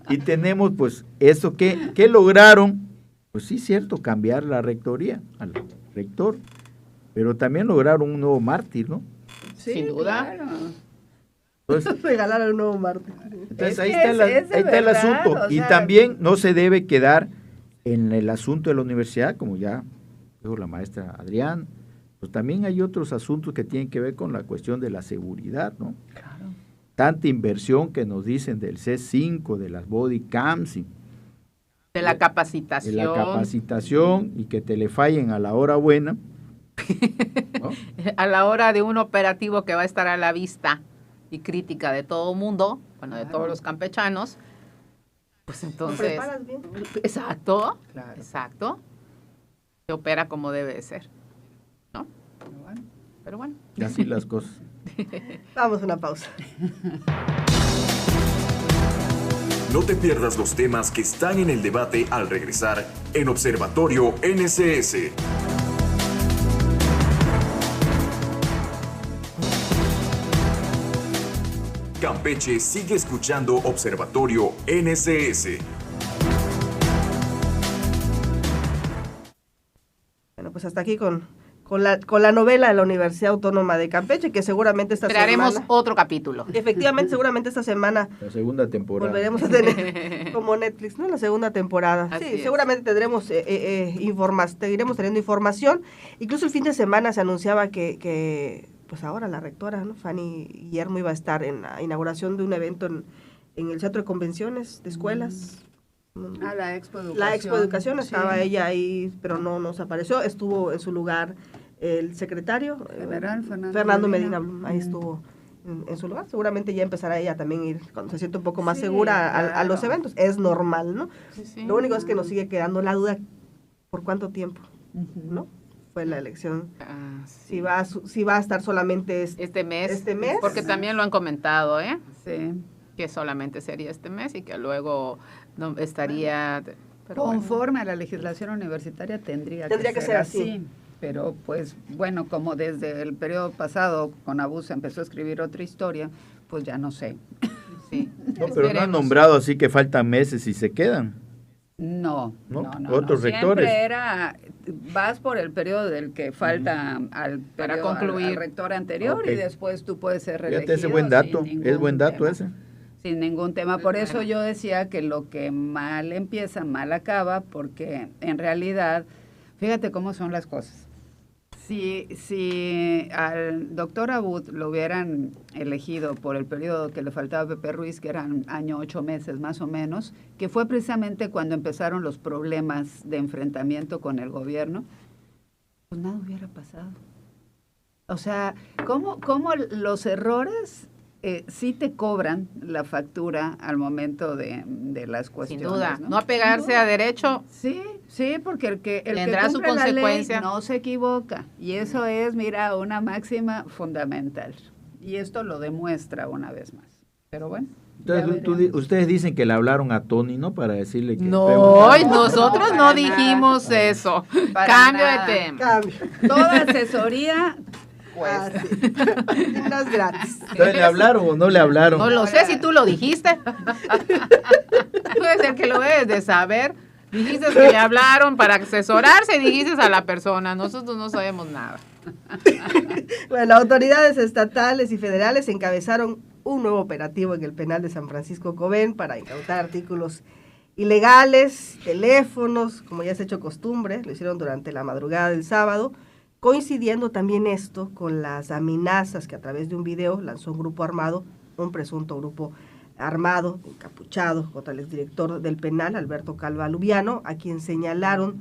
Y tenemos pues eso que lograron, pues sí, cierto, cambiar la rectoría al rector, pero también lograron un nuevo mártir, ¿no? Sí, Sin duda. claro. Entonces, Regalaron un nuevo Marte. Es ahí que está, es de ahí está el verdad, asunto. o Y sea, también no se debe quedar en el asunto de la universidad, como ya dijo la maestra Adrián, pues también hay otros asuntos que tienen que ver con la cuestión de la seguridad, ¿no? Claro. Tanta inversión que nos dicen del C5, de las body cams, y De la de capacitación. la capacitación, y que te le fallen a la hora buena, ¿no? A la hora de un operativo que va a estar a la vista y crítica de todo mundo, bueno, de Claro. todos los campechanos, pues ¿Lo entonces... preparas bien? Exacto, Claro. exacto. Se opera como debe de ser, ¿no? Pero bueno. Pero bueno. Y así las cosas. Vamos a una pausa. No te pierdas los temas que están en el debate al regresar en Observatorio NSS. Campeche sigue escuchando Observatorio NSS. Bueno, pues hasta aquí con la novela de la Universidad Autónoma de Campeche, que seguramente esta Esperaremos semana... otro capítulo. Efectivamente, seguramente esta semana La segunda temporada. volveremos a tener como Netflix, ¿no? La segunda temporada. Así Sí, es. seguramente tendremos seguiremos teniendo información. Incluso el fin de semana se anunciaba que pues ahora la rectora, ¿no? Fanny Guillermo iba a estar en la inauguración de un evento en el Centro de Convenciones de Escuelas. Ah, la Expo Educación. La Expo Educación, Sí. estaba ella ahí, pero no nos apareció. Estuvo en su lugar el secretario General Fernando Medina Blum, ahí estuvo en su lugar. Seguramente ya empezará ella también a ir cuando se siente un poco más Sí, segura a los claro. eventos. Es normal, ¿no? Sí, sí. Lo único es que nos sigue quedando la duda por cuánto tiempo, Ujú. ¿no? Fue la elección. Ah, sí. Si va a estar solamente Este mes. Este mes. Porque también lo han comentado, ¿eh? Sí. Que solamente sería este mes y que luego no estaría... pero bueno. Conforme a la legislación universitaria tendría que ser así. Pero pues bueno, como desde el periodo pasado con Abuso empezó a escribir otra historia, pues ya no sé. Sí. No, pero no han Esperemos. nombrado así que faltan meses y se quedan. No, ¿No? no. Otros Siempre rectores. era, vas por el periodo del que falta al Para periodo, concluir. al rector anterior Ok. y después tú puedes ser reelegido. Fíjate ese buen dato, sin es ningún buen dato tema. ese. Sin ningún tema. Por eso yo decía que lo que mal empieza, mal acaba, porque en realidad, fíjate cómo son las cosas. Si al doctor Abud lo hubieran elegido por el periodo que le faltaba a Pepe Ruiz, que eran año 8 meses más o menos, que fue precisamente cuando empezaron los problemas de enfrentamiento con el gobierno, pues nada hubiera pasado. O sea, ¿cómo los errores sí te cobran la factura al momento de las Sin cuestiones? duda. ¿no? No apegarse a derecho. Sí, sí, porque el que Tendrá su cumple la ley consecuencia. no se equivoca. Y eso es, mira, una máxima fundamental. Y esto lo demuestra una vez más. Pero bueno. Entonces, ustedes dicen que le hablaron a Tony, ¿no? Para decirle que... No, nosotros no dijimos eso. Para Cambio nada. de tema. Cambio. Toda asesoría Ah, cuesta. sí. No es gratis. Entonces, ¿le hablaron o no le hablaron? No lo sé si tú lo dijiste. Tú eres el que lo debes de saber. Dijiste que le hablaron para asesorarse y dijiste a la persona. Nosotros no sabemos nada. Bueno, autoridades estatales y federales encabezaron un nuevo operativo en el penal de San Francisco Cobén para incautar artículos ilegales, teléfonos, como ya se ha hecho costumbre, lo hicieron durante la madrugada del sábado, coincidiendo también esto con las amenazas que a través de un video lanzó un grupo armado, un presunto grupo armado, encapuchado, contra el exdirector del penal, Alberto Calva Lubiano, a quien señalaron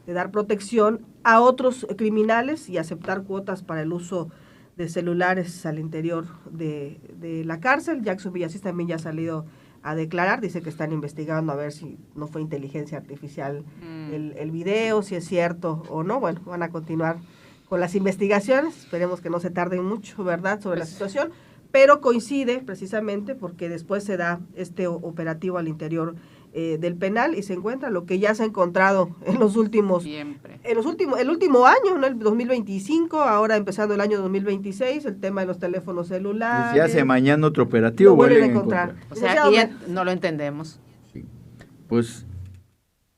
de dar protección a otros criminales y aceptar cuotas para el uso de celulares al interior de la cárcel. Jackson Villasís también ya ha salido a declarar, dice que están investigando a ver si no fue inteligencia artificial el video, si es cierto o no. Bueno, van a continuar con las investigaciones, esperemos que no se tarden mucho, ¿verdad?, sobre la situación, pero coincide precisamente porque después se da este operativo al interior del penal y se encuentra lo que ya se ha encontrado en los últimos, Siempre. el último año, ¿no? El 2025, ahora empezando el año 2026, el tema de los teléfonos celulares. Y si hace mañana otro operativo, lo vuelven a vuelven a encontrar. O sea, aquí ya no lo entendemos. Sí. Pues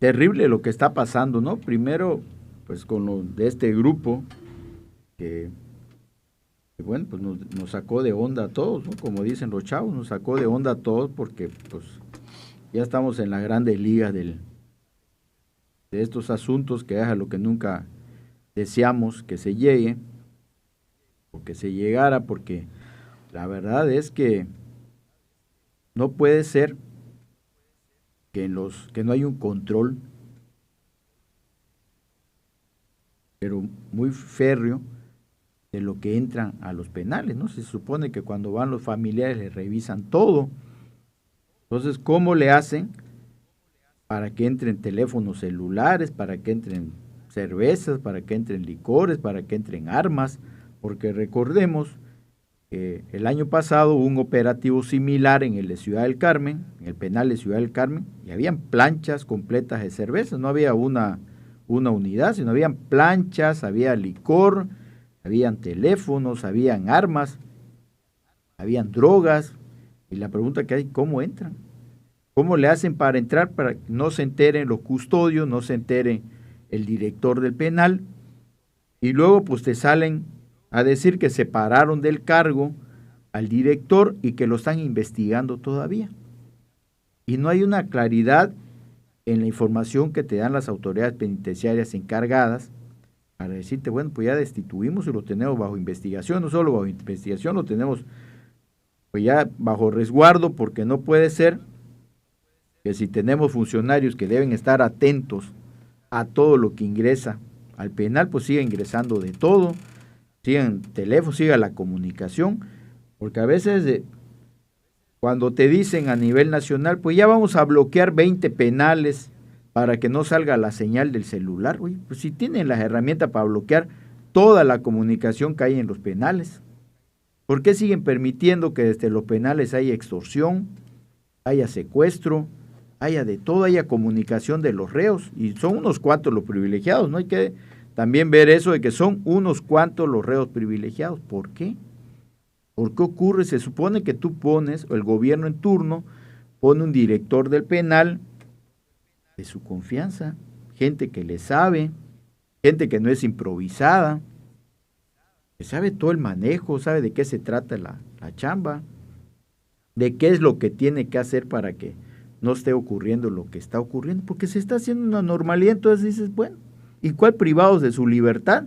terrible lo que está pasando, ¿no? Primero, pues con lo de este grupo que bueno, pues nos sacó de onda a todos, ¿no? Como dicen los chavos, nos sacó de onda a todos porque pues ya estamos en la grande liga de estos asuntos que es a lo que nunca deseamos que se llegue o que se llegara, porque la verdad es que no puede ser que no hay un control, pero muy férreo, de lo que entran a los penales, ¿no? Se supone que cuando van los familiares les revisan todo. Entonces, ¿cómo le hacen para que entren teléfonos celulares, para que entren cervezas, para que entren licores, para que entren armas? Porque recordemos que el año pasado hubo un operativo similar en el de Ciudad del Carmen, en el penal de Ciudad del Carmen, y habían planchas completas de cervezas, no había una unidad, sino habían planchas, había licor, habían teléfonos, habían armas, habían drogas, y la pregunta que hay, ¿cómo entran? ¿Cómo le hacen para entrar para que no se enteren los custodios, no se entere el director del penal? Y luego pues te salen a decir que separaron del cargo al director y que lo están investigando todavía. Y no hay una claridad en la información que te dan las autoridades penitenciarias encargadas para decirte, bueno, pues ya destituimos y lo tenemos bajo investigación, no solo bajo investigación, lo tenemos pues ya bajo resguardo, porque no puede ser que si tenemos funcionarios que deben estar atentos a todo lo que ingresa al penal, pues siga ingresando de todo, sigan teléfono, siga la comunicación, porque a veces cuando te dicen a nivel nacional, pues ya vamos a bloquear 20 penales para que no salga la señal del celular. Oye, pues si tienen las herramientas para bloquear toda la comunicación que hay en los penales, ¿por qué siguen permitiendo que desde los penales haya extorsión, haya secuestro, haya de todo, haya comunicación de los reos? Y son unos cuantos los privilegiados, ¿no? Hay que también ver eso de que son unos cuantos los reos privilegiados. ¿Por qué? ¿Por qué ocurre? Se supone que tú pones, o el gobierno en turno, pone un director del penal de su confianza, gente que le sabe, gente que no es improvisada, que sabe todo el manejo, sabe de qué se trata la chamba, de qué es lo que tiene que hacer para que no esté ocurriendo lo que está ocurriendo, porque se está haciendo una normalidad. Entonces dices, bueno, ¿y cuál privados de su libertad?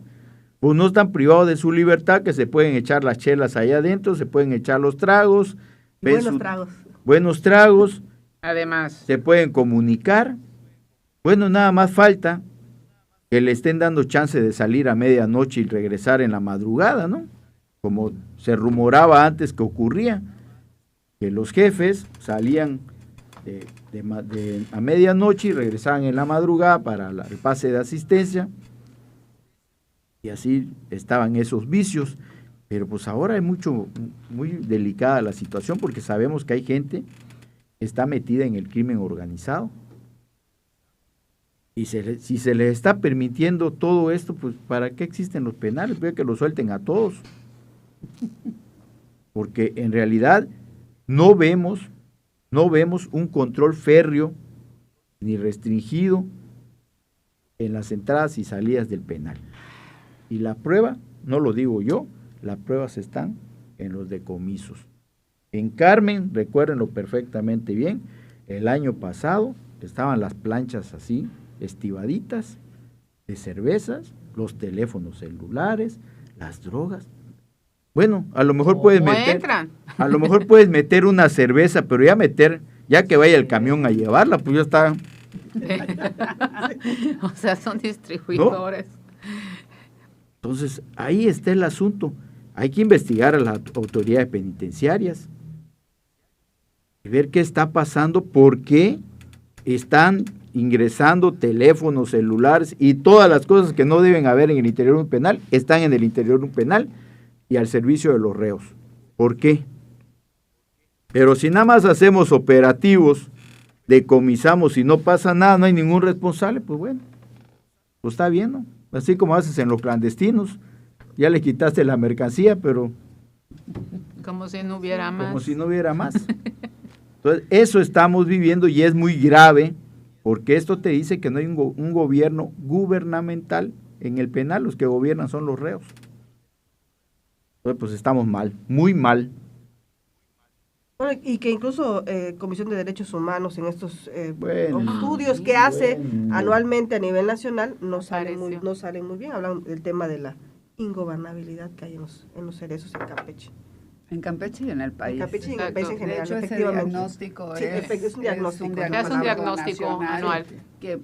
Pues no están privados de su libertad, que se pueden echar las chelas allá adentro, se pueden echar los tragos, buenos tragos, además se pueden comunicar. Bueno, nada más falta que le estén dando chance de salir a medianoche y regresar en la madrugada, ¿no? Como se rumoraba antes que ocurría, que los jefes salían a medianoche y regresaban en la madrugada para el pase de asistencia, y así estaban esos vicios. Pero pues ahora es muy delicada la situación porque sabemos que hay gente que está metida en el crimen organizado. Y si se les está permitiendo todo esto, pues ¿para qué existen los penales? Voy a que los suelten a todos. Porque en realidad no vemos un control férreo ni restringido en las entradas y salidas del penal. Y la prueba, no lo digo yo, las pruebas están en los decomisos. En Carmen, recuérdenlo perfectamente bien, el año pasado estaban las planchas así, estibaditas, de cervezas, los teléfonos celulares, las drogas. Bueno, a lo mejor puedes meter una cerveza, pero ya que vaya el camión a llevarla, pues ya está. O sea, son distribuidores. ¿No? Entonces, ahí está el asunto. Hay que investigar a las autoridades penitenciarias y ver qué está pasando, por qué están ingresando teléfonos, celulares y todas las cosas que no deben haber en el interior de un penal, están en el interior de un penal y al servicio de los reos. ¿Por qué? Pero si nada más hacemos operativos, decomisamos y no pasa nada, no hay ningún responsable, pues bueno, pues está bien, ¿no? Así como haces en los clandestinos, ya le quitaste la mercancía, pero... Como si no hubiera más. Como si no hubiera más. Entonces, eso estamos viviendo y es muy grave, porque esto te dice que no hay un gobierno gubernamental en el penal, los que gobiernan son los reos. Entonces, pues estamos mal, muy mal. Bueno, y que incluso Comisión de Derechos Humanos en estos estudios que hace anualmente a nivel nacional no salen muy bien. Hablan del tema de la ingobernabilidad que hay en los cerezos en Campeche. En Campeche y en el país. En Campeche y en el país en general, de hecho, efectivamente. Ese diagnóstico sí, es un diagnóstico. Es un diagnóstico anual. Que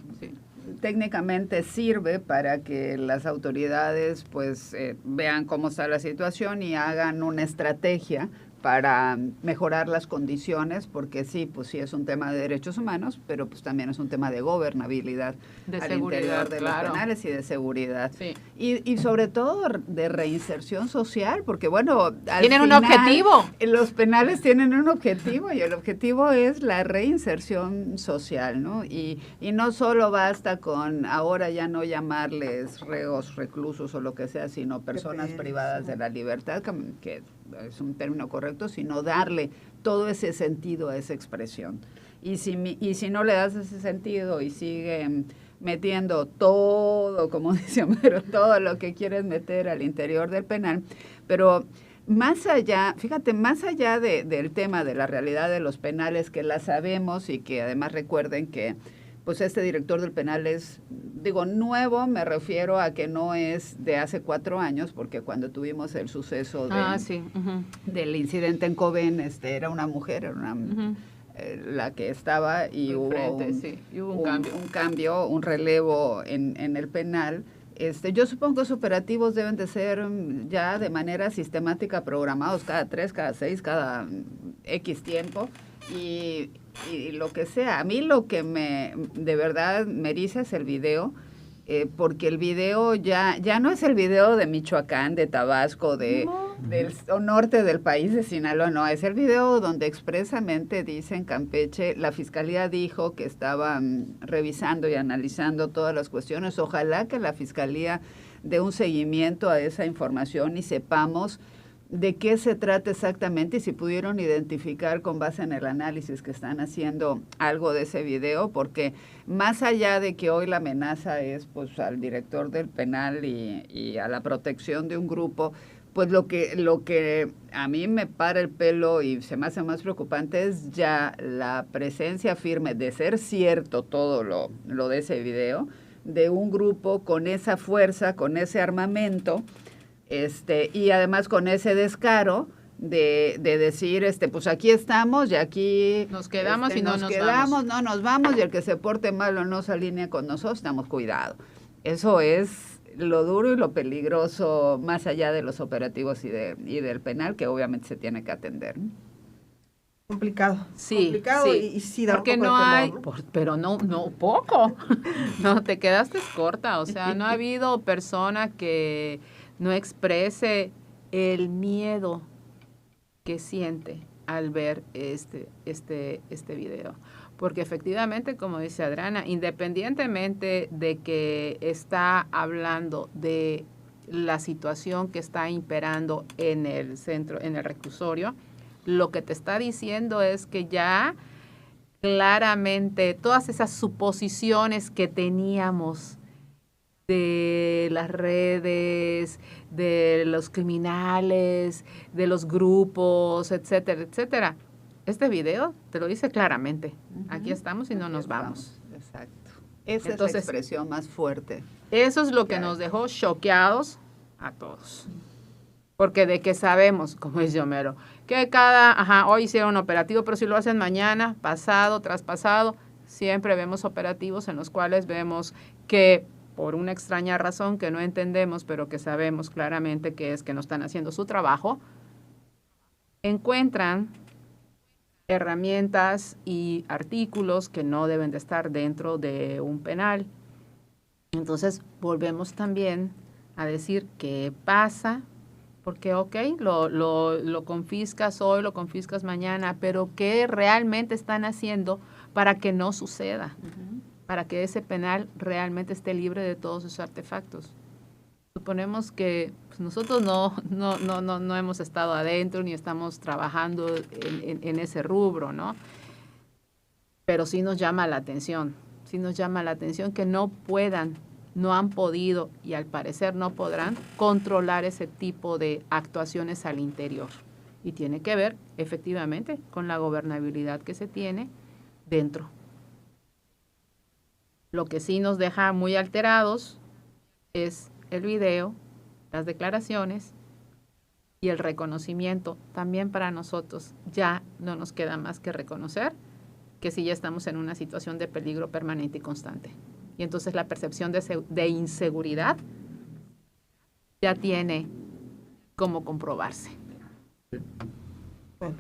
técnicamente sirve para que las autoridades pues vean cómo está la situación y hagan una estrategia para mejorar las condiciones, porque sí, pues sí es un tema de derechos humanos, pero pues también es un tema de gobernabilidad de al seguridad, interior de claro. los penales y de seguridad. Sí. Y sobre todo de reinserción social, porque bueno, tienen un objetivo. Los penales tienen un objetivo y el objetivo es la reinserción social, ¿no? Y no solo basta con ahora ya no llamarles reos, reclusos o lo que sea, sino personas privadas de la libertad, que es un término correcto, sino darle todo ese sentido a esa expresión. Y si no le das ese sentido y siguen metiendo todo, como dice Homero, todo lo que quieres meter al interior del penal, pero más allá, fíjate, más allá del tema de la realidad de los penales, que la sabemos y que además recuerden que pues este director del penal es, digo, nuevo, me refiero a que no es de hace 4 años, porque cuando tuvimos el suceso del incidente en Coven, era una mujer, era una, la que estaba y hubo un cambio, un relevo en el penal. Yo supongo que los operativos deben de ser ya de manera sistemática programados cada 3, cada 6, cada X tiempo y lo que sea. A mí lo que de verdad me eriza es el video, porque el video ya no es el video de Michoacán, de Tabasco, del norte del país, de Sinaloa, no, es el video donde expresamente dicen Campeche, la Fiscalía dijo que estaban revisando y analizando todas las cuestiones. Ojalá que la Fiscalía dé un seguimiento a esa información y sepamos de qué se trata exactamente y si pudieron identificar con base en el análisis que están haciendo algo de ese video, porque más allá de que hoy la amenaza es pues al director del penal y a la protección de un grupo, pues lo que a mí me para el pelo y se me hace más preocupante es ya la presencia firme, de ser cierto todo lo de ese video, de un grupo con esa fuerza, con ese armamento, y además con ese descaro de decir, pues aquí estamos y aquí nos quedamos y no nos quedamos, no nos vamos, y el que se porte mal o no se alinea con nosotros, estamos cuidado. Eso es lo duro y lo peligroso, más allá de los operativos y del penal, que obviamente se tiene que atender, ¿no? Complicado. Sí, complicado sí. Y sí da porque un poco no de hay, temor, ¿no? pero no poco. No, te quedaste corta, o sea, no ha habido persona que no exprese el miedo que siente al ver este video. Porque efectivamente, como dice Adriana, independientemente de que está hablando de la situación que está imperando en el centro, en el reclusorio, lo que te está diciendo es que ya claramente todas esas suposiciones que teníamos de las redes, de los criminales, de los grupos, etcétera, etcétera. Este video te lo dice claramente. Aquí estamos y no nos vamos. Exacto. Esa es la expresión más fuerte. Eso es lo que nos dejó choqueados a todos. Porque de que sabemos, como dice Homero, que hoy hicieron un operativo, pero si lo hacen mañana, pasado, traspasado, siempre vemos operativos en los cuales vemos que por una extraña razón que no entendemos, pero que sabemos claramente que es que no están haciendo su trabajo, encuentran herramientas y artículos que no deben de estar dentro de un penal. Entonces, volvemos también a decir qué pasa, porque lo confiscas hoy, lo confiscas mañana, pero qué realmente están haciendo para que no suceda, para que ese penal realmente esté libre de todos esos artefactos. Suponemos que pues, nosotros no hemos estado adentro ni estamos trabajando en ese rubro, ¿no? Pero sí nos llama la atención, que no han podido y al parecer no podrán controlar ese tipo de actuaciones al interior. Y tiene que ver efectivamente con la gobernabilidad que se tiene dentro. Lo que sí nos deja muy alterados es el video, las declaraciones y el reconocimiento. También para nosotros ya no nos queda más que reconocer que sí ya estamos en una situación de peligro permanente y constante. Y entonces la percepción de inseguridad ya tiene cómo comprobarse. Bueno.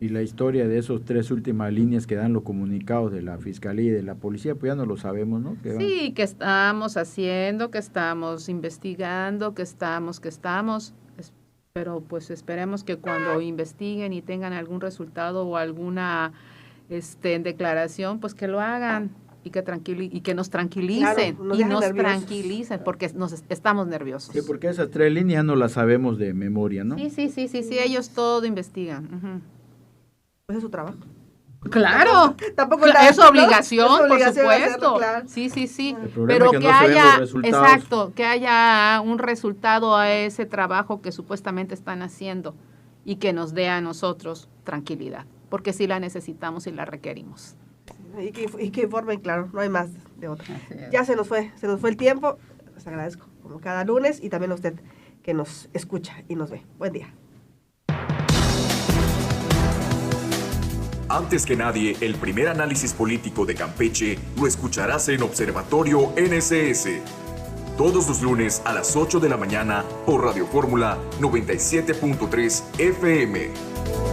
Y la historia de esos 3 últimas líneas que dan los comunicados de la Fiscalía y de la Policía, pues ya no lo sabemos, ¿no? Sí, que estamos haciendo, que estamos investigando, que estamos, pero pues esperemos que cuando investiguen y tengan algún resultado o alguna declaración, pues que lo hagan y que nos tranquilicen, claro, tranquilicen, porque estamos nerviosos. Sí, porque esas 3 líneas no las sabemos de memoria, ¿no? Sí, ellos todo investigan. Pues es su trabajo. Claro, Tampoco es obligación, por supuesto. Hacerlo, claro. Sí. Pero que haya un resultado a ese trabajo que supuestamente están haciendo y que nos dé a nosotros tranquilidad, porque sí la necesitamos y la requerimos. Y que informen, claro, no hay más de otra. Ya se nos fue el tiempo. Les agradezco como cada lunes y también a usted que nos escucha y nos ve. Buen día. Antes que nadie, el primer análisis político de Campeche lo escucharás en Observatorio NSS. Todos los lunes a las 8 de la mañana por Radio Fórmula 97.3 FM.